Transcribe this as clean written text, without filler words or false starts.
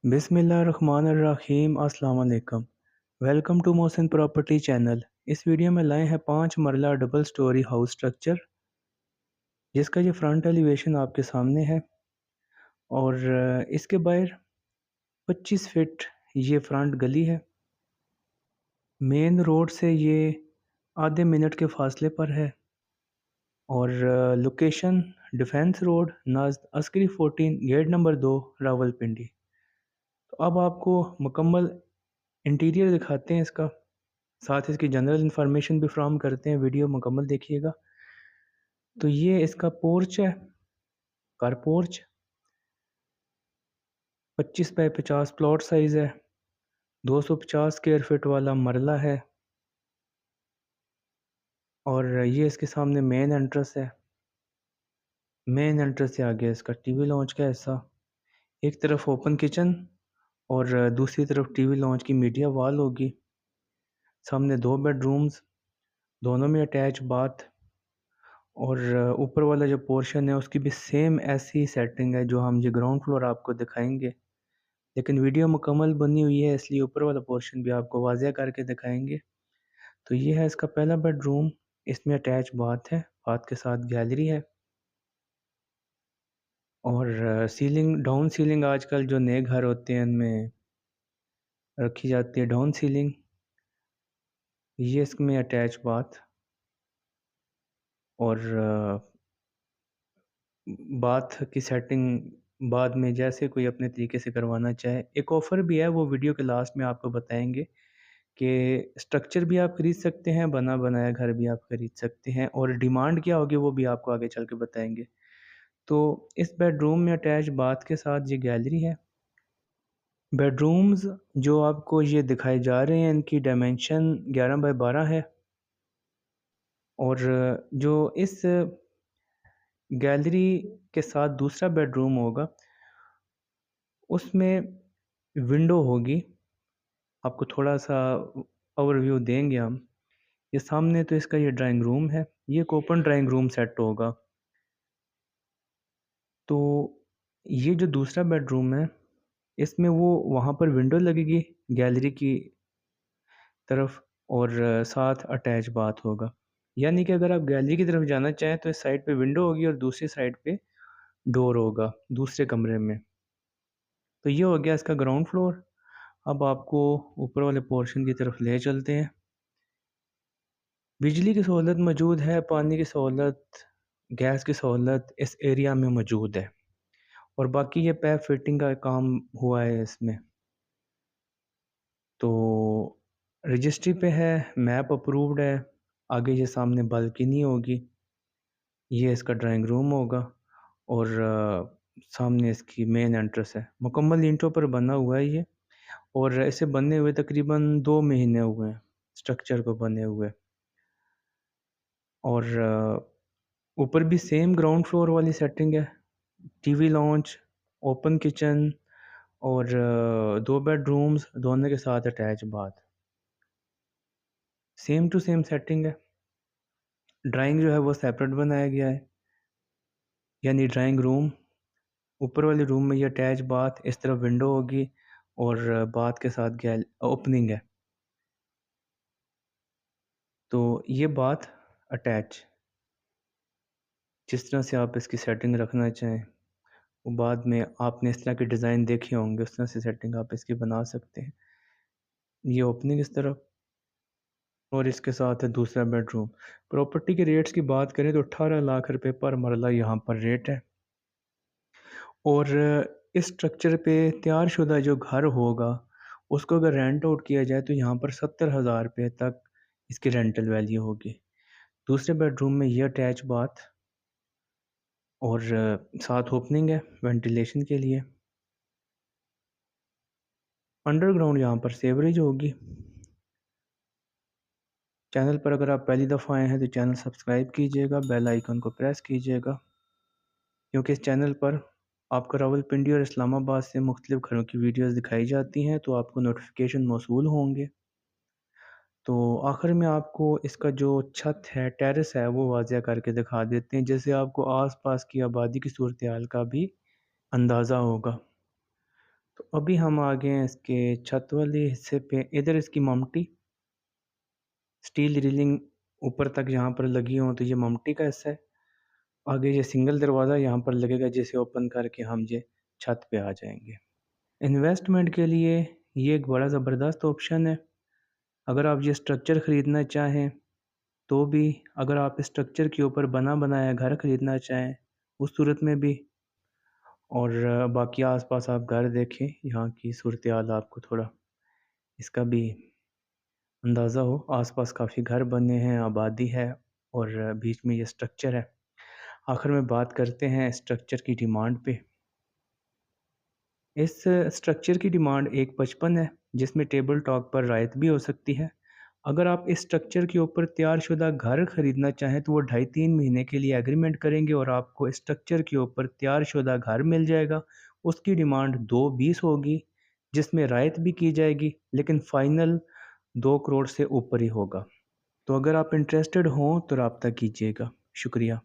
बिस्मिल्लाहिर्रहमानिर्रहीम अस्सलाम वालेकुम। Welcome to Mohsin property channel. इस वीडियो में लाए हैं 5 मरला डबल स्टोरी हाउस स्ट्रक्चर, जिसका ये फ्रंट एलिवेशन आपके सामने है। और इसके बाहर 25 फीट ये फ्रंट गली है। मेन रोड से ये आधे मिनट के फासले पर है। और लोकेशन डिफेंस रोड नाज़ अस्करी 14 गेट नंबर 2 रावलपिंडी। तो अब आपको मुकम्मल इंटीरियर दिखाते हैं इसका, साथ इसकी जनरल इंफॉर्मेशन भी फ्राहम करते हैं। वीडियो मुकम्मल देखिएगा। तो ये इसका पोर्च है, car porch 25 by 50 plot size है। 250 स्क्वायर फीट वाला मरला है। और ये इसके सामने मेन एंट्रेंस है। मेन एंट्रेंस से आगे इसका टीवी लॉन्च का हिस्सा। एक तरफ ओपन किचन और दूसरी तरफ टीवी लॉन्च की मीडिया वॉल होगी। सामने 2 बेडरूम्स, दोनों में अटैच बाथ। और ऊपर वाला जो पोर्शन है उसकी भी सेम ऐसी सेटिंग है जो हम ये ग्राउंड फ्लोर आपको दिखाएंगे। लेकिन वीडियो मुकम्मल बनी हुई है, इसलिए ऊपर वाला पोर्शन भी आपको वाज़िया करके दिखाएंगे। तो ये है इसका पहला बेडरूम। इसमें अटैच बाथ है, बाथ के साथ गैलरी है। और सीलिंग, डाउन सीलिंग आजकल जो नए घर होते हैं उनमें रखी जाती है डाउन सीलिंग। ये इसमें अटैच बाथ। और बाथ की सेटिंग बाद में जैसे कोई अपने तरीके से करवाना चाहे। एक ऑफ़र भी है, वो वीडियो के लास्ट में आपको बताएंगे कि स्ट्रक्चर भी आप ख़रीद सकते हैं, बना बनाया घर भी आप ख़रीद सकते हैं। और डिमांड क्या होगी वो भी आपको आगे चल के बताएंगे। तो इस बेडरूम में अटैच बाथ के साथ ये गैलरी है। बेडरूम्स जो आपको ये दिखाए जा रहे हैं इनकी डायमेंशन 11 बाई 12 है। और जो इस गैलरी के साथ दूसरा बेडरूम होगा उसमें विंडो होगी। आपको थोड़ा सा ओवरव्यू देंगे हम। ये सामने तो इसका ये ड्राइंग रूम है, ये एक ओपन ड्राइंग रूम सेट होगा। तो ये जो दूसरा बेडरूम है इसमें वो वहाँ पर विंडो लगेगी गैलरी की तरफ। और साथ अटैच बाथ होगा। यानी कि अगर आप गैलरी की तरफ जाना चाहें तो इस साइड पे विंडो होगी और दूसरी साइड पे डोर होगा दूसरे कमरे में। तो ये हो गया इसका ग्राउंड फ्लोर। अब आपको ऊपर वाले पोर्शन की तरफ ले चलते हैं। बिजली की सहूलत मौजूद है, पानी की सहूलत, गैस की सहूलत इस एरिया में मौजूद है। और बाकी ये पैप फिटिंग का काम हुआ है इसमें। तो रजिस्ट्री पे है, मैप अप्रूव्ड है। आगे ये सामने बालकनी होगी। ये इसका ड्राइंग रूम होगा। और सामने इसकी मेन एंट्रेंस है। मुकम्मल ईंटों पर बना हुआ है ये। और इसे बनने हुए तकरीबन 2 महीने हुए हैं स्ट्रक्चर को बने हुए। और ऊपर भी सेम ग्राउंड फ्लोर वाली सेटिंग है। टीवी लॉन्च, ओपन किचन और 2 बेडरूम्स, दोनों के साथ attach bath. Same to same setting है। ड्राइंग जो है वो सेपरेट बनाया गया है, यानी ड्राइंग रूम। ऊपर वाले रूम में ये अटैच बाथ, इस तरफ विंडो होगी और बाथ के साथ गैल ओपनिंग है। तो ये बाथ अटैच, जिस तरह से आप इसकी सेटिंग रखना चाहें वो बाद में आपने इस तरह के डिज़ाइन देखे होंगे, उस तरह से सेटिंग आप इसकी बना सकते हैं। ये ओपनिंग इस तरफ और इसके साथ है दूसरा बेडरूम। प्रॉपर्टी के रेट्स की बात करें तो 18 लाख रुपए पर मरला यहाँ पर रेट है। और इस स्ट्रक्चर पे तैयारशुदा जो घर होगा उसको अगर रेंट आउट किया जाए तो यहाँ पर 70,000 रुपये तक इसकी रेंटल वैल्यू होगी। दूसरे बेडरूम में ये अटैच बाथ और साथ ओपनिंग है वेंटिलेशन के लिए। अंडरग्राउंड यहाँ पर सेवरेज होगी। चैनल पर अगर आप पहली दफ़ा आए हैं तो चैनल सब्सक्राइब कीजिएगा, बेल आइकन को प्रेस कीजिएगा, क्योंकि इस चैनल पर आपको रावलपिंडी और इस्लामाबाद से मुख्तलिफ घरों की वीडियोस दिखाई जाती हैं, तो आपको नोटिफिकेशन मौसूल होंगे। तो आखिर में आपको इसका जो छत है, टेरेस है, वो वाज़िया करके दिखा देते हैं, जिससे आपको आसपास की आबादी की सूरत हाल का भी अंदाज़ा होगा। तो अभी हम आ गए हैं इसके छत वाले हिस्से पे। इधर इसकी ममटी, स्टील रीलिंग ऊपर तक यहाँ पर लगी हो, तो ये ममटी का हिस्सा है। आगे ये सिंगल दरवाज़ा यहाँ पर लगेगा, जिसे ओपन करके हम ये छत पे आ जाएंगे। इन्वेस्टमेंट के लिए ये एक बड़ा ज़बरदस्त ऑप्शन है। अगर आप ये स्ट्रक्चर ख़रीदना चाहें तो भी, अगर आप इस स्ट्रक्चर के ऊपर बना बनाया घर ख़रीदना चाहें उस सूरत में भी, और बाकी आसपास आप घर देखें, यहाँ की सूरत हाल आपको थोड़ा इसका भी अंदाज़ा हो। आसपास काफ़ी घर बने हैं, आबादी है, और बीच में ये स्ट्रक्चर है। आखिर में बात करते हैं स्ट्रक्चर की डिमांड पे। इस स्ट्रक्चर की डिमांड 155 है, जिसमें टेबल टॉक पर रायत भी हो सकती है। अगर आप इस स्ट्रक्चर के ऊपर तैयारशुदा घर ख़रीदना चाहें तो वो 2.5-3 महीने के लिए एग्रीमेंट करेंगे और आपको इस स्ट्रक्चर के ऊपर तैयारशुदा घर मिल जाएगा। उसकी डिमांड 220 होगी, जिसमें रायत भी की जाएगी, लेकिन फ़ाइनल 2 करोड़ से ऊपर ही होगा। तो अगर आप इंटरेस्टेड हों तो रब्ता कीजिएगा। शुक्रिया।